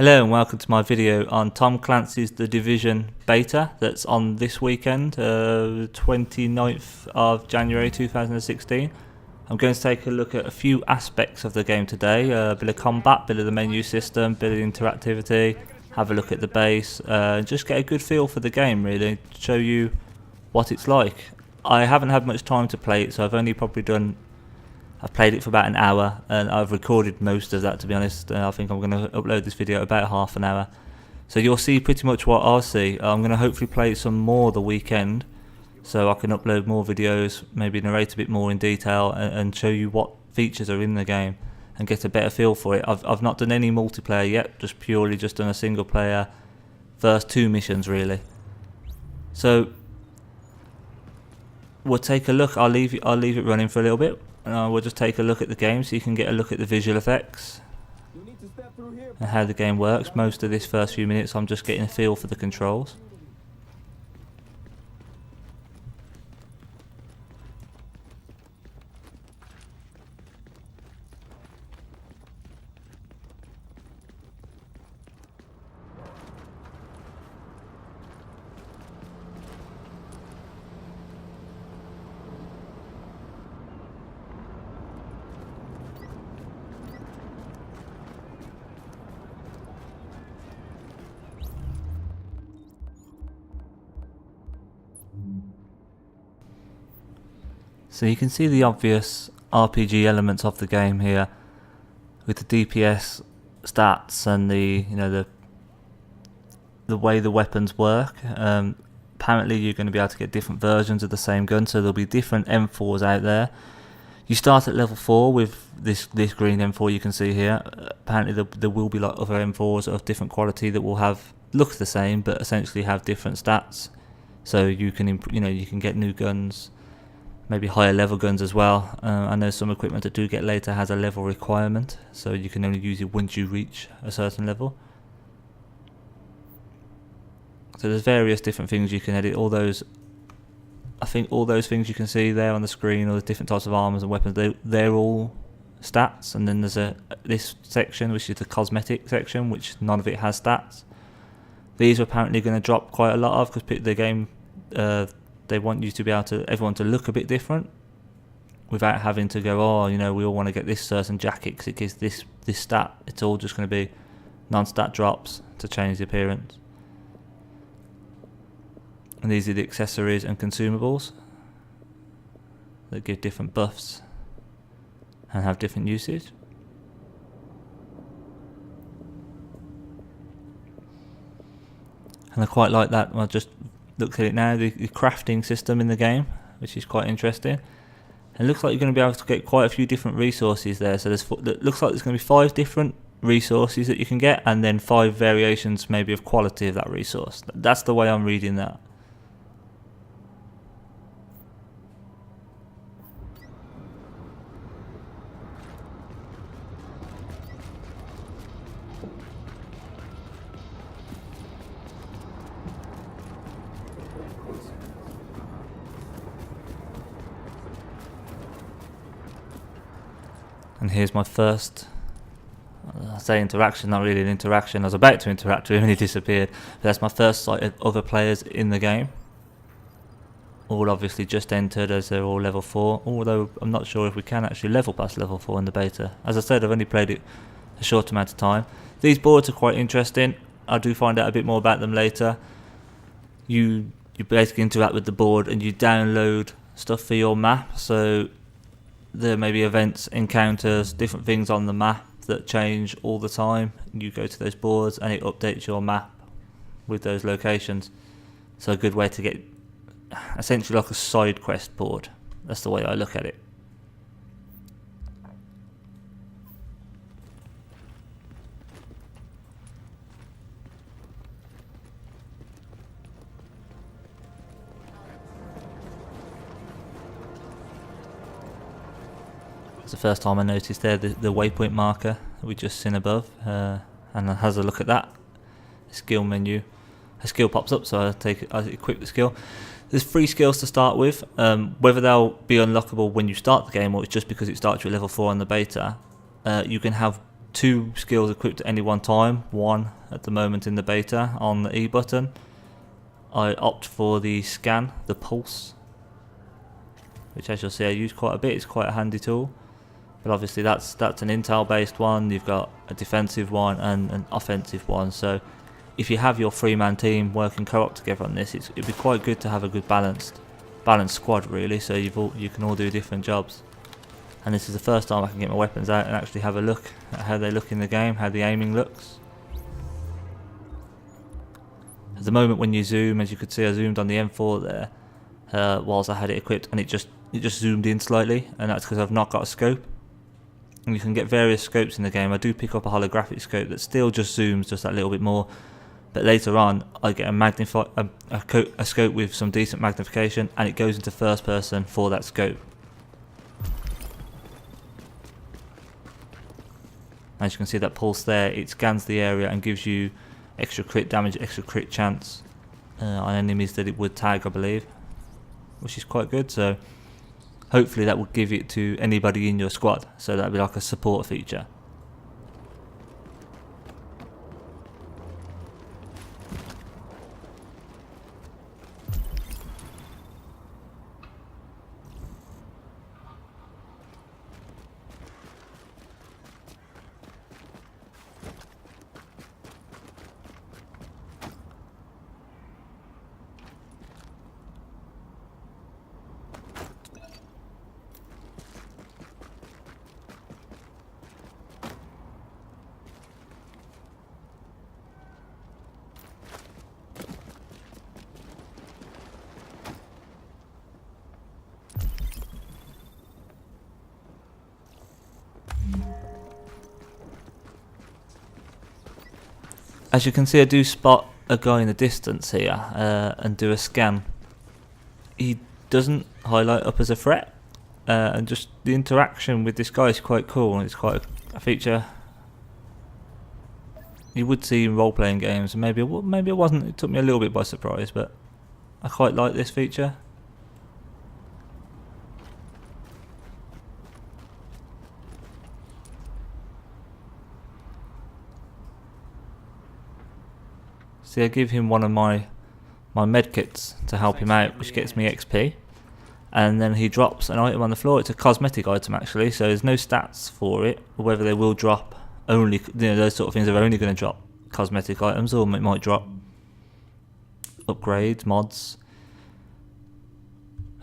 Hello and welcome to my video on Tom Clancy's The Division beta that's on this weekend, 29th of January 2016. I'm going to take a look at a few aspects of the game today, a bit of combat, a bit of the menu system, a bit of interactivity, have a look at the base, just get a good feel for the game really, show you what it's like. I haven't had much time to play it, so I've only probably I've played it for about an hour and I've recorded most of that, to be honest. I think I'm going to upload this video about half an hour. So you'll see pretty much what I'll see. I'm going to hopefully play some more the weekend so I can upload more videos, maybe narrate a bit more in detail and show you what features are in the game and get a better feel for it. I've not done any multiplayer yet, just done a single player, first 2 missions really. So we'll take a look. I'll leave it running for a little bit. We'll just take a look at the game so you can get a look at the visual effects and how the game works. Most of this first few minutes I'm just getting a feel for the controls. So you can see the obvious RPG elements of the game here, with the DPS stats and the way the weapons work. Apparently you're going to be able to get different versions of the same gun, so there'll be different M4s out there. You start at level 4 with this green M4 you can see here. Apparently there will be like other M4s of different quality that will look the same but essentially have different stats. So you can you can get new guns, maybe higher level guns as well. I know some equipment that do get later has a level requirement, so you can only use it once you reach a certain level. So there's various different things you can edit. I think all those things you can see there on the screen, all the different types of armors and weapons, they're all stats. And then there's this section which is the cosmetic section, which none of it has stats. These are apparently going to drop quite a lot of, because the game they want you to be able to, everyone to look a bit different without having to go, oh, we all want to get this certain jacket because it gives this stat. It's all just going to be non-stat drops to change the appearance. And these are the accessories and consumables that give different buffs and have different usage. And I quite like that. I just looked at it now, the crafting system in the game, which is quite interesting. And it looks like you're going to be able to get quite a few different resources there. So it looks like there's going to be 5 different resources that you can get, and then 5 variations maybe of quality of that resource. That's the way I'm reading that. And here's my first, I say interaction, not really an interaction. I was about to interact with him and he disappeared. But that's my first sight of other players in the game. All obviously just entered, as they're all level 4. Although I'm not sure if we can actually level past level 4 in the beta. As I said, I've only played it a short amount of time. These boards are quite interesting. I do find out a bit more about them later. You basically interact with the board and you download stuff for your map. So there may be events, encounters, different things on the map that change all the time. You go to those boards and it updates your map with those locations. So a good way to get essentially like a side quest board. That's the way I look at it. It's the first time I noticed there the waypoint marker that we just seen above, and it has a look at that skill menu. A skill pops up, so I equip the skill. There's 3 skills to start with. Whether they'll be unlockable when you start the game or it's just because it starts you at level 4 on the beta, you can have 2 skills equipped at any one time, 1 at the moment in the beta on the E button. I opt for the scan, the pulse, which as you'll see I use quite a bit. It's quite a handy tool, but obviously that's an intel based one. You've got a defensive one and an offensive one, so if you have your 3-man team working co-op together on this, it'd be quite good to have a good balanced squad really, so you can all do different jobs. And this is the first time I can get my weapons out and actually have a look at how they look in the game, how the aiming looks. At the moment when you zoom, as you could see, I zoomed on the M4 there whilst I had it equipped, and it just zoomed in slightly, and that's because I've not got a scope. And you can get various scopes in the game. I do pick up a holographic scope that still just zooms just that little bit more, but later on I get a scope with some decent magnification, and it goes into first person for that scope. As you can see, that pulse there, it scans the area and gives you extra crit damage, extra crit chance on enemies that it would tag, I believe, which is quite good. So hopefully that will give it to anybody in your squad, so that'll be like a support feature. As you can see, I do spot a guy in the distance here and do a scan. He doesn't highlight up as a threat, and just the interaction with this guy is quite cool, and it's quite a feature you would see in role-playing games. Maybe it wasn't. It took me a little bit by surprise, but I quite like this feature. See, I give him one of my medkits to help him out, which gets me XP, and then he drops an item on the floor. It's a cosmetic item actually, so there's no stats for it, or whether they will drop only, those sort of things are only going to drop cosmetic items, or it might drop upgrades, mods.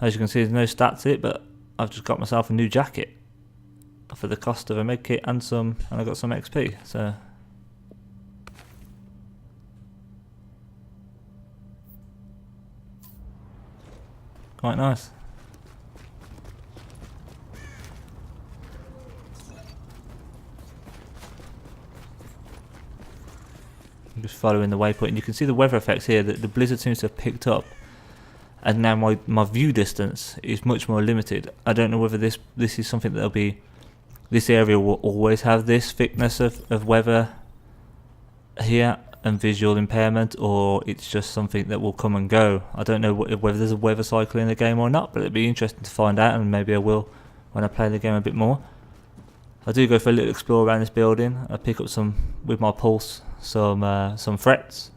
As you can see, there's no stats to it, but I've just got myself a new jacket for the cost of a medkit and I got some XP. So quite nice. I'm just following the waypoint, and you can see the weather effects here. That the blizzard seems to have picked up, and now my view distance is much more limited. I don't know whether this is something that'll be. This area will always have this thickness of weather here and visual impairment, or it's just something that will come and go. I don't know whether there's a weather cycle in the game or not, but it'd be interesting to find out, and maybe I will when I play the game a bit more. I do go for a little explore around this building. I pick up with my pulse some threats,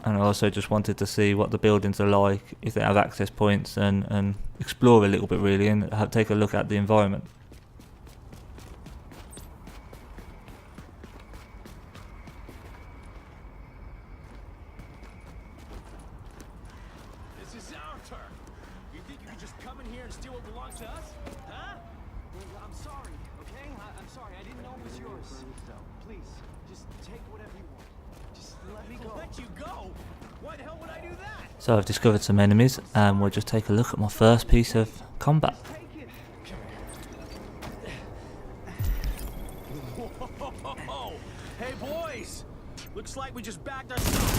and I also just wanted to see what the buildings are like, if they have access points, and explore a little bit really, and take a look at the environment. So I've discovered some enemies, and we'll just take a look at my first piece of combat. Hey boys! Looks like we just backed ourselves.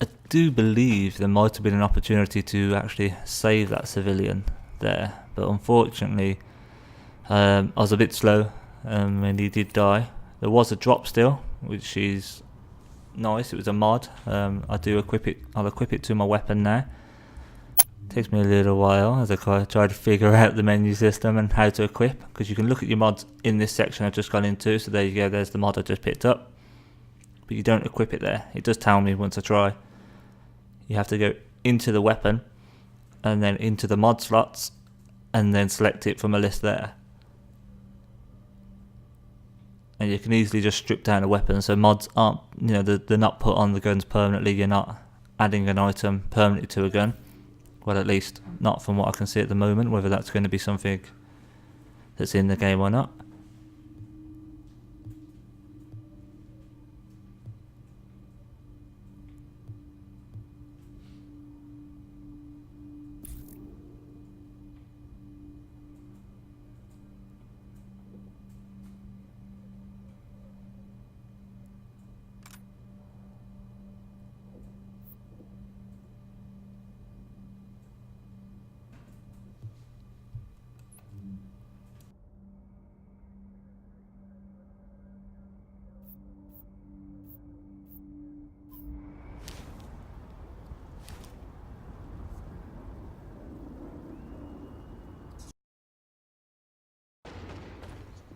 I do believe there might have been an opportunity to actually save that civilian there, but unfortunately I was a bit slow, and he did die. There was a drop still, which is nice. It was a mod. I'll equip it to my weapon now. Takes me a little while as I try to figure out the menu system and how to equip, because you can look at your mods in this section I've just gone into. So there you go, there's the mod I just picked up, but you don't equip it there. It does tell me once I try. You have to go into the weapon and then into the mod slots and then select it from a list there. And you can easily just strip down a weapon, so mods aren't, you know, they're not put on the guns permanently. You're not adding an item permanently to a gun. Well, at least not from what I can see at the moment, whether that's going to be something that's in the game or not.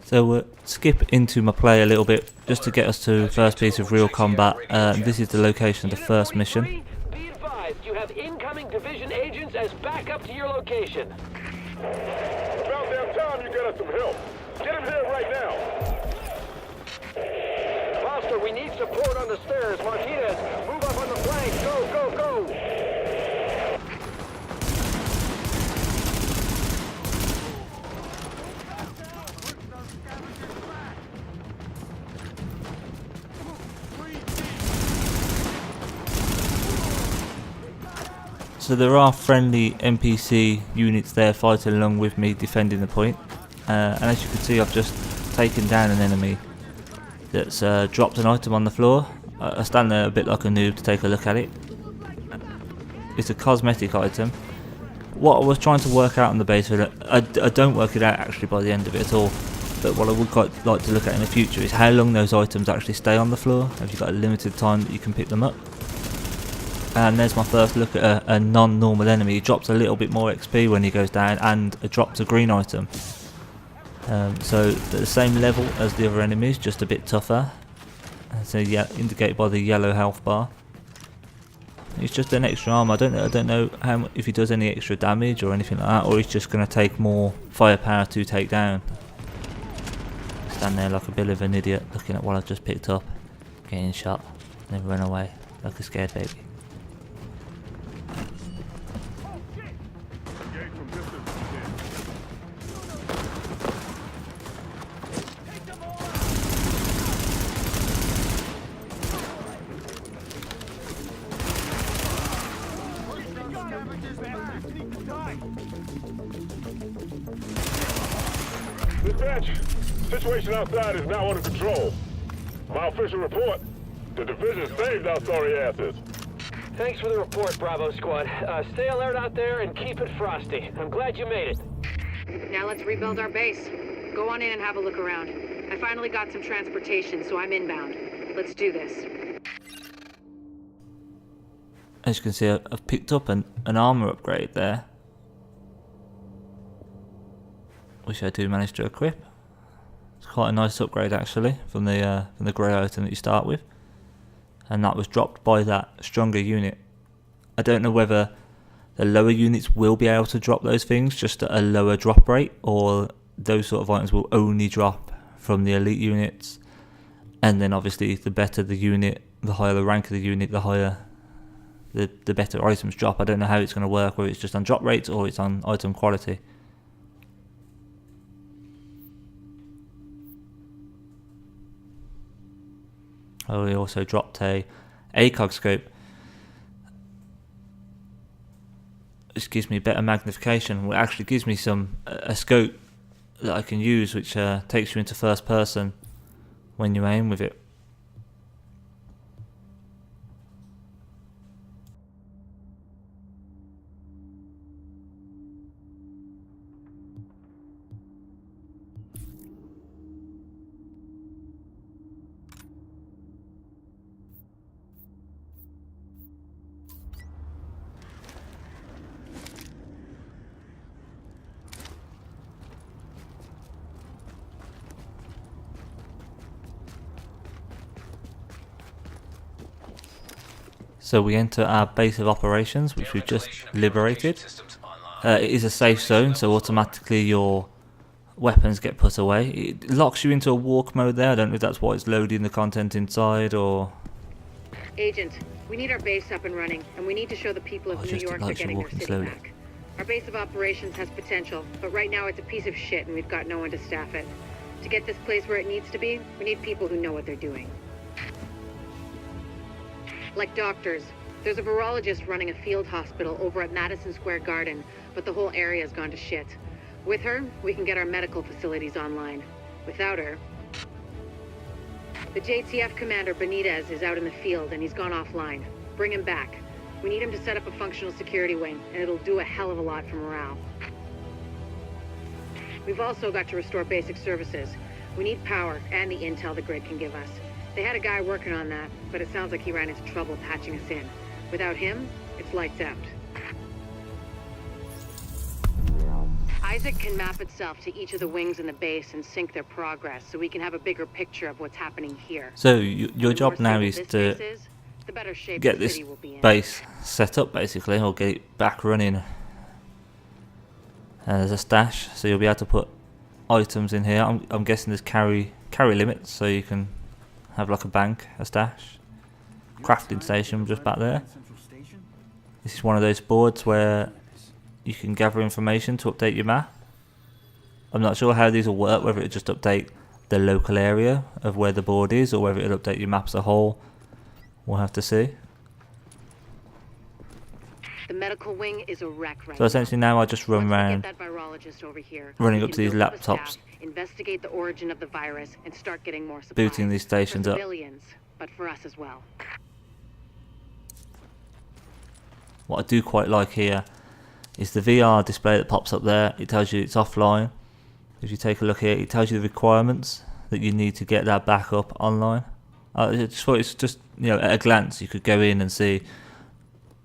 So we'll skip into my play a little bit just to get us to the first piece of real combat. This is the location of the first mission. Be advised, you have incoming division agents as backup to your location. About damn time you get us some help. Get him here right now. Foster, we need support on the stairs. Martinez, move up on the flank. Go, go, go. So there are friendly NPC units there fighting along with me, defending the point. And as you can see, I've just taken down an enemy that's dropped an item on the floor. I stand there a bit like a noob to take a look at it. It's a cosmetic item. What I was trying to work out on the beta, I don't work it out actually by the end of it at all, but what I would quite like to look at in the future is how long those items actually stay on the floor. Have you got a limited time that you can pick them up? And there's my first look at a non-normal enemy. He drops a little bit more XP when he goes down, and drops a green item. So they're the same level as the other enemies, just a bit tougher. So yeah, indicated by the yellow health bar. It's just an extra arm. I don't know how if he does any extra damage or anything like that, or he's just going to take more firepower to take down. Stand there like a bit of an idiot, looking at what I've just picked up, getting shot, then run away like a scared baby. Dispatch, situation outside is now under control. My official report, the division saved our sorry asses. Thanks for the report, Bravo Squad. Stay alert out there and keep it frosty. I'm glad you made it. Now let's rebuild our base. Go on in and have a look around. I finally got some transportation, so I'm inbound. Let's do this. As you can see, I've picked up an armor upgrade there, which I do manage to equip. It's quite a nice upgrade actually from the grey item that you start with, and that was dropped by that stronger unit. I don't know whether the lower units will be able to drop those things just at a lower drop rate, or those sort of items will only drop from the elite units, and then obviously the better the unit, the higher the rank of the unit, the higher the better items drop. I don't know how it's going to work, whether it's just on drop rates or it's on item quality. Oh, we also dropped a ACOG scope, which gives me better magnification. It actually gives me a scope that I can use, which takes you into first person when you aim with it. So we enter our base of operations, which we've just liberated. It is a safe zone, so automatically your weapons get put away. It locks you into a walk mode there. I don't know if that's why it's loading the content inside or... Agent, we need our base up and running, and we need to show the people of New York they're getting their city back. Our base of operations has potential, but right now it's a piece of shit and we've got no one to staff it. To get this place where it needs to be, we need people who know what they're doing. Like doctors. There's a virologist running a field hospital over at Madison Square Garden, but the whole area's gone to shit. With her, we can get our medical facilities online. Without her... The JTF commander, Benitez, is out in the field and he's gone offline. Bring him back. We need him to set up a functional security wing, and it'll do a hell of a lot for morale. We've also got to restore basic services. We need power and the intel the grid can give us. They had a guy working on that, but it sounds like he ran into trouble patching us in. Without him, it's lights out. Isaac can map itself to each of the wings in the base and sync their progress, so we can have a bigger picture of what's happening here. So your job now is to get this base set up, basically, or get it back running. There's a stash, so you'll be able to put items in here. I'm guessing there's carry limits, so you can have like a bank, a stash. Crafting station just back there. This is one of those boards where you can gather information to update your map. I'm not sure how these will work, whether it just update the local area of where the board is or whether it'll update your map as a whole. We'll have to see. The medical wing is a wreck right so essentially now I just run around running up to these laptops, investigate the origin of the virus and start getting more supplies. booting these stations up. But for us as well. What I do quite like here is the VR display that pops up there. It tells you it's offline. If you take a look here, it tells you the requirements that you need to get that back up online. I just thought it's just, you know, at a glance you could go in and see,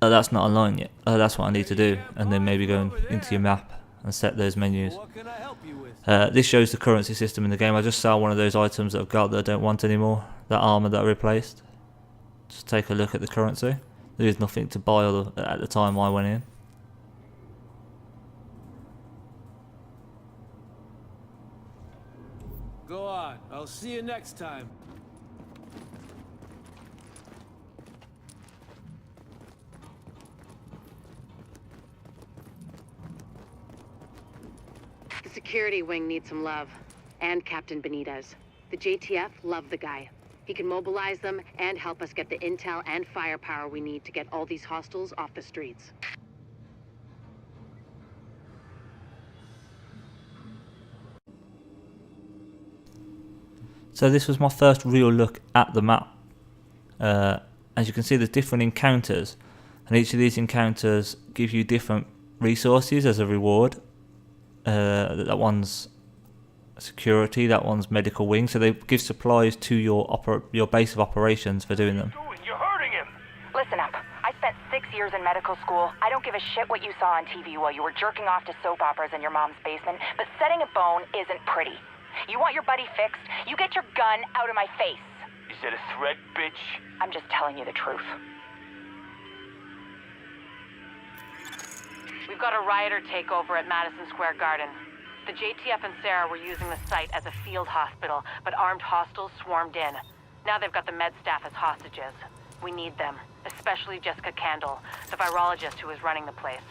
oh, that's not online yet. Oh, that's what I need to do, and then maybe go into your map and set those menus. This shows the currency system in the game. I just sell one of those items that I've got that I don't want anymore. That armor that I replaced. Just take a look at the currency. There is nothing to buy at the time I went in. Go on. I'll see you next time. The security wing needs some love. And Captain Benitez. The JTF love the guy. He can mobilize them and help us get the intel and firepower we need to get all these hostiles off the streets. So this was my first real look at the map. As you can see, there's different encounters, and each of these encounters give you different resources as a reward. That one's security, that one's medical wing, so they give supplies to your base of operations for doing them. You're hurting him. Listen up. I spent 6 years in medical school. I don't give a shit what you saw on TV while you were jerking off to soap operas in your mom's basement, but setting a bone isn't pretty. You want your buddy fixed? You get your gun out of my face. Is that a threat, bitch? I'm just telling you the truth. We've got a rioter takeover at Madison Square Garden. The JTF and Sarah were using the site as a field hospital, but armed hostiles swarmed in. Now they've got the med staff as hostages. We need them, especially Jessica Candle, the virologist who is running the place.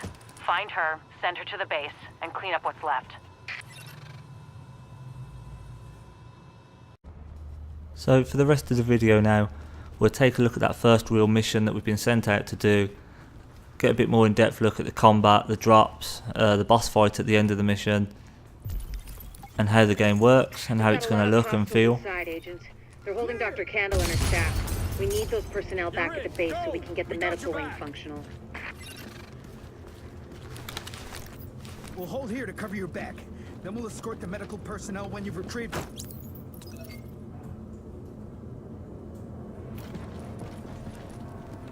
Find her, send her to the base, and clean up what's left. So for the rest of the video now, we'll take a look at that first real mission that we've been sent out to do. Get a bit more in-depth look at the combat, the drops, the boss fight at the end of the mission, and how the game works and how it's going to look and feel. They're holding Dr. Candle and her staff. We need those personnel back at the base so we can get the medical wing functional. We'll hold here to cover your back. Then we'll escort the medical personnel when you've retrieved them.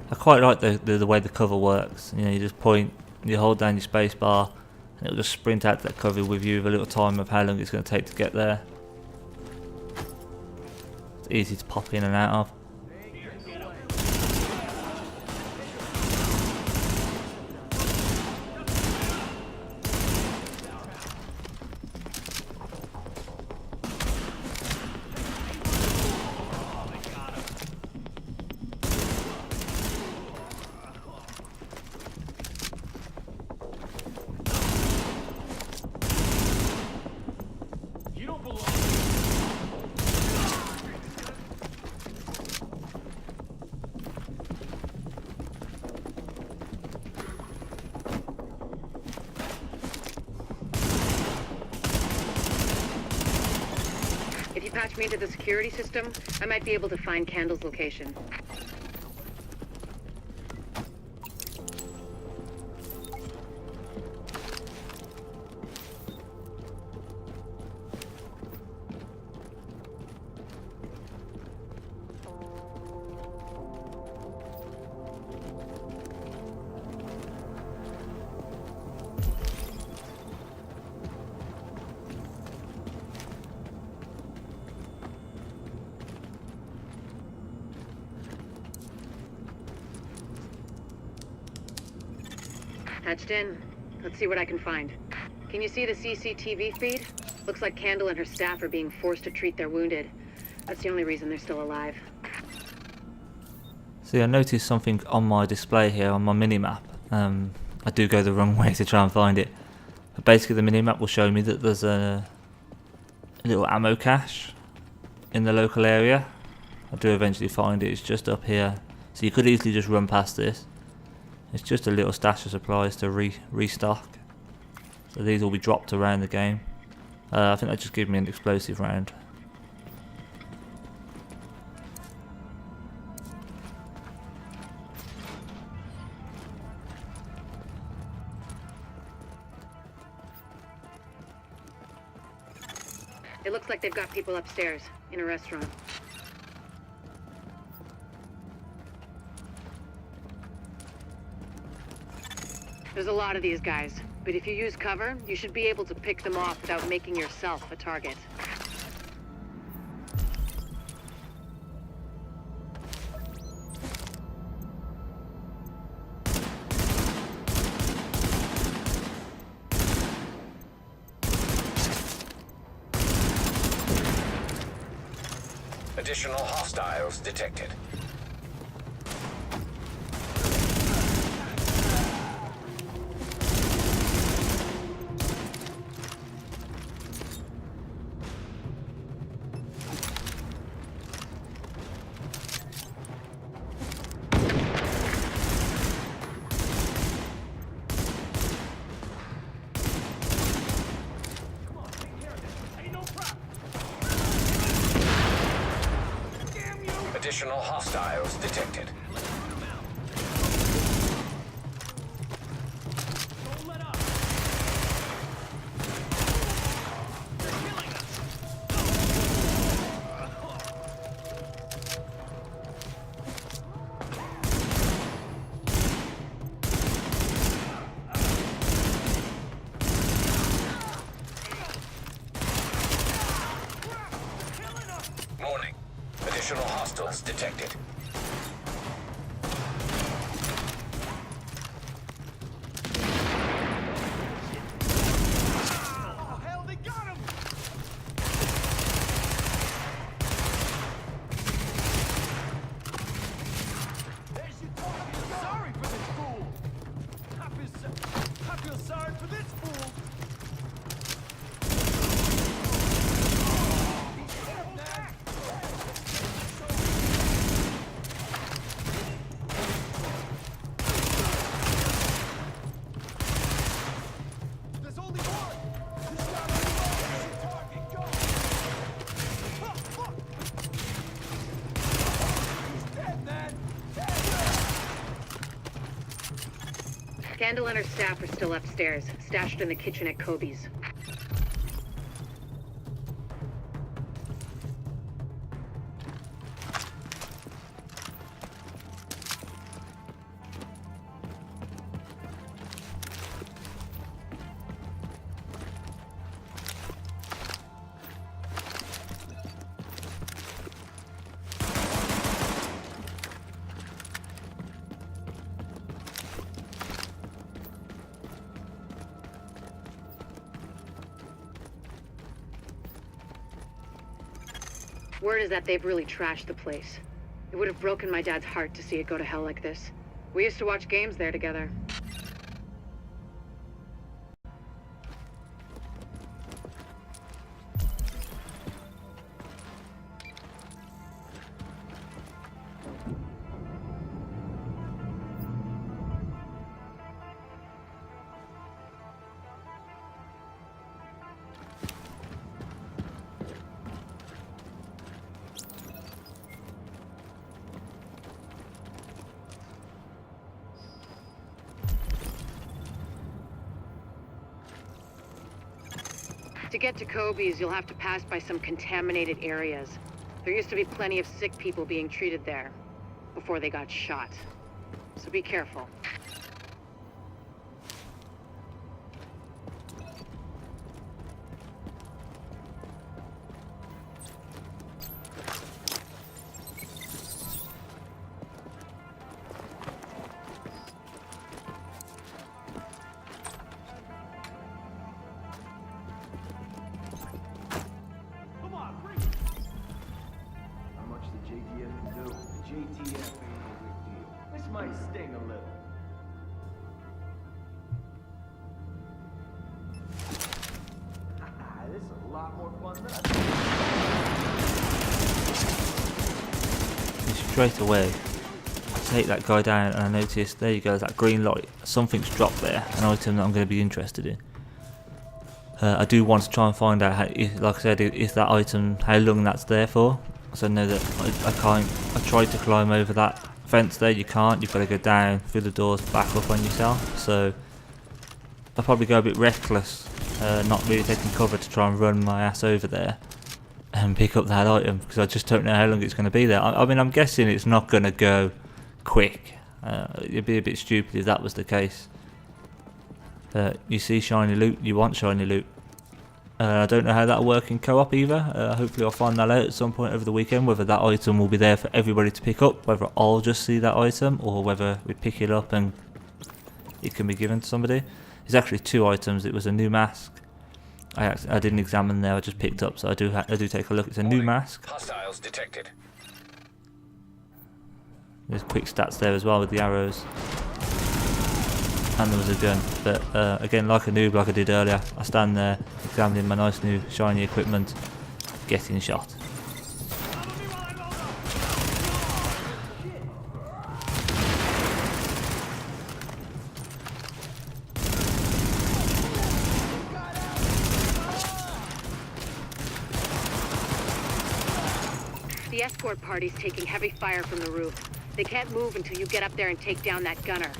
I quite like the way the cover works. You know, you just point, you hold down your space bar, and it'll just sprint out to that cover with you with a little time of how long it's going to take to get there. It's easy to pop in and out of. patch me into the security system, I might be able to find Candle's location. Patched in. Let's see what I can find. Can you see the CCTV feed? Looks like Candle and her staff are being forced to treat their wounded. That's the only reason they're still alive. See, I noticed something on my display here on my minimap. I do go the wrong way to try and find it. But basically the minimap will show me that there's a little ammo cache in the local area. I do eventually find it. It's just up here. So you could easily just run past this. It's just a little stash of supplies to restock. So these will be dropped around the game. I think that just gave me an explosive round. It looks like they've got people upstairs, in a restaurant. There's a lot of these guys, but if you use cover, you should be able to pick them off without making yourself a target. Additional hostiles detected. Additional hostiles detected. Don't let up. They're killing us. Warning. Additional hostiles detected. Oh, hell, they got him! There's your target. Sorry for this fool. I feel sorry for this fool. He's dead, man. There's only one. He's got a target. Go. Fuck. He's dead, man. Candle and her staff are still upstairs, stashed in the kitchen at Kobe's. Word is that they've really trashed the place. It would have broken my dad's heart to see it go to hell like this. We used to watch games there together. To get to Kobe's, you'll have to pass by some contaminated areas. There used to be plenty of sick people being treated there before they got shot. So be careful. Might sting a little. This is a lot more fun than I thought. Straight away, I take that guy down and I notice, there you go, that green light. Something's dropped there, an item that I'm going to be interested in. I do want to try and find out, like I said, if that item, how long that's there for. So I know that I tried to climb over that fence there, you can't, you've got to go down through the doors, back up on yourself. So I'll probably go a bit reckless, not really taking cover to try and run my ass over there and pick up that item, because I just don't know how long it's going to be there. I mean, I'm guessing it's not going to go quick. It'd be a bit stupid if that was the case. You see shiny loot, you want shiny loot. I don't know how that'll work in co-op either. Hopefully I'll find that out at some point over the weekend, whether that item will be there for everybody to pick up, whether I'll just see that item, or whether we pick it up and it can be given to somebody. There's actually 2 items. It was a new mask. I didn't examine there, I just picked up, so I do take a look. It's a new mask. Hostiles detected. There's quick stats there as well with the arrows. And there was a gun, but again, like a noob, like I did earlier, I stand there examining my nice new shiny equipment, getting shot. The escort party's taking heavy fire from the roof. They can't move until you get up there and take down that gunner.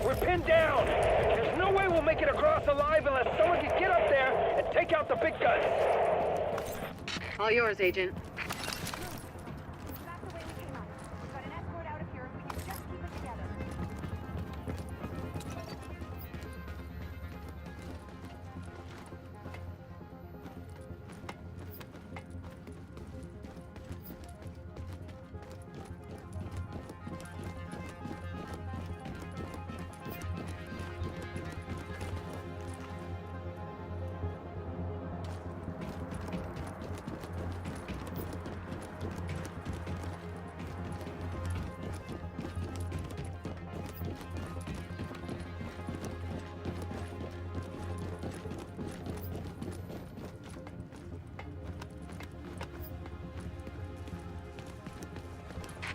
We're pinned down. There's no way we'll make it across alive unless someone can get up there and take out the big guns. All yours, Agent.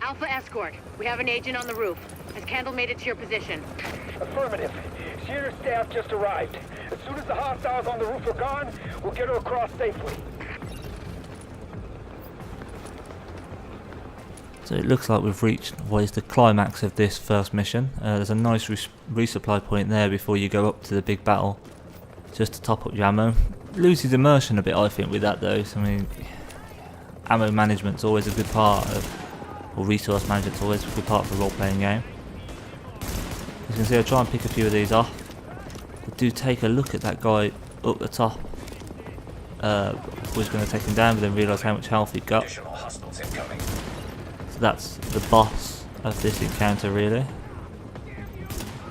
Alpha Escort, we have an agent on the roof. Has Candle made it to your position? Affirmative. She and her staff just arrived. As soon as the hostiles on the roof are gone, we'll get her across safely. So it looks like we've reached what is the climax of this first mission. There's a nice resupply point there before you go up to the big battle, just to top up your ammo. Loses immersion a bit, I think, with that though. So, I mean, ammo management's always a good part of, or resource management's always a good part of a role-playing game. As you can see, I'll try and pick a few of these off. I do take a look at that guy up the top. Was going to take him down, but then realise how much health he got. Additional hostiles incoming. So that's the boss of this encounter, really.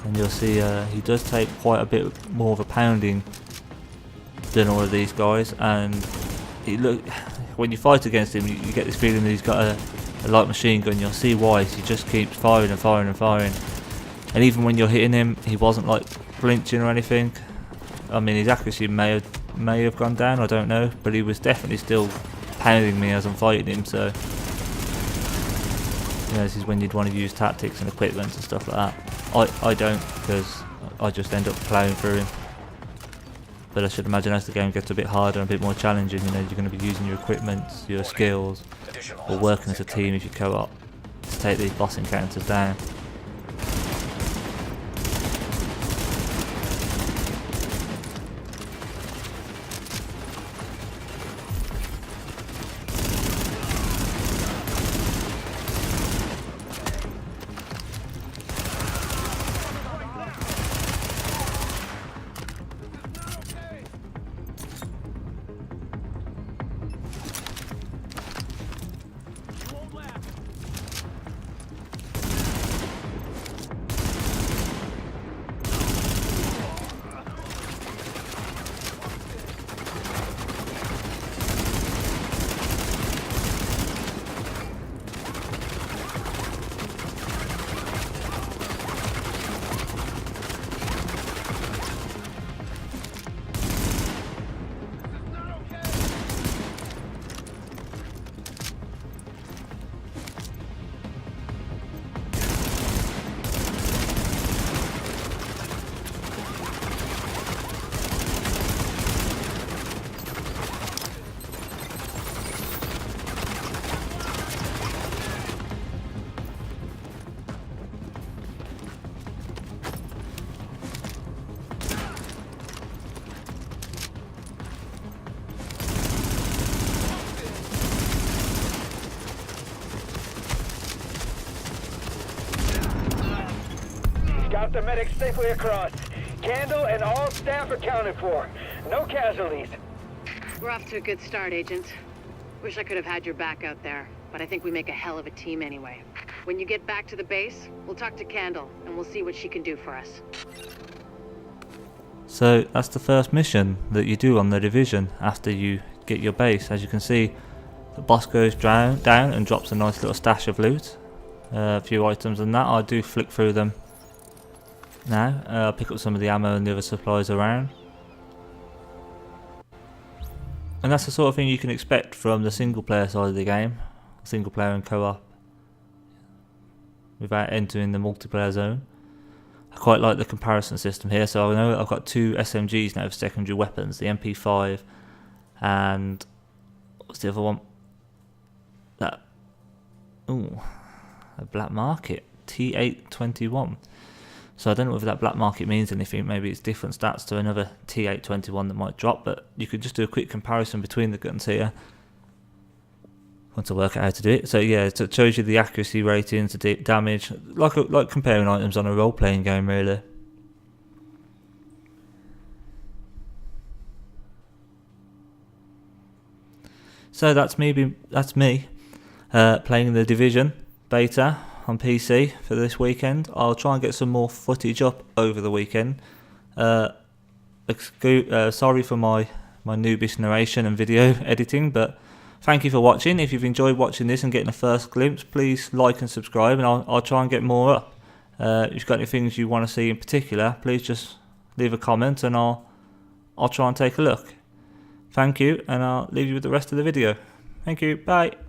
And you'll see he does take quite a bit more of a pounding than all of these guys. And when you fight against him, you get this feeling that he's got a light machine gun. You'll see why. He just keeps firing and firing and firing. And even when you're hitting him, he wasn't like flinching or anything. I mean, his accuracy may have gone down, I don't know, but he was definitely still pounding me as I'm fighting him. So, you know, this is when you'd want to use tactics and equipment and stuff like that. I don't, because I just end up ploughing through him. But I should imagine as the game gets a bit harder and a bit more challenging, you know, you're going to be using your equipment, your skills, or working as a team if you co-op to take these boss encounters down. the medics safely across. Candle and all staff accounted for. No casualties. We're off to a good start, Agent. Wish I could have had your back out there, but I think we make a hell of a team anyway. When you get back to the base, we'll talk to Candle, and we'll see what she can do for us. So that's the first mission that you do on the Division after you get your base. As you can see, the boss goes down and drops a nice little stash of loot. A few items and that. I do flick through them now. I'll pick up some of the ammo and the other supplies around. And that's the sort of thing you can expect from the single player side of the game. Single player and co-op. Without entering the multiplayer zone. I quite like the comparison system here. So I know I've got two SMGs now for secondary weapons. The MP5 and... what's the other one? That... ooh... a black market. T821. So I don't know whether that black market means anything. Maybe it's different stats to another T821 that might drop, but you could just do a quick comparison between the guns here once I work out how to do it. So yeah, it shows you the accuracy ratings, the damage, like comparing items on a role-playing game, really. So that's me playing the Division beta on PC for this weekend. I'll try and get some more footage up over the weekend. Sorry for my noobish narration and video editing, but thank you for watching. If you've enjoyed watching this and getting a first glimpse, please like and subscribe, and I'll try and get more up. If you've got any things you want to see in particular, please just leave a comment and I'll try and take a look. Thank you, and I'll leave you with the rest of the video. Thank you, bye.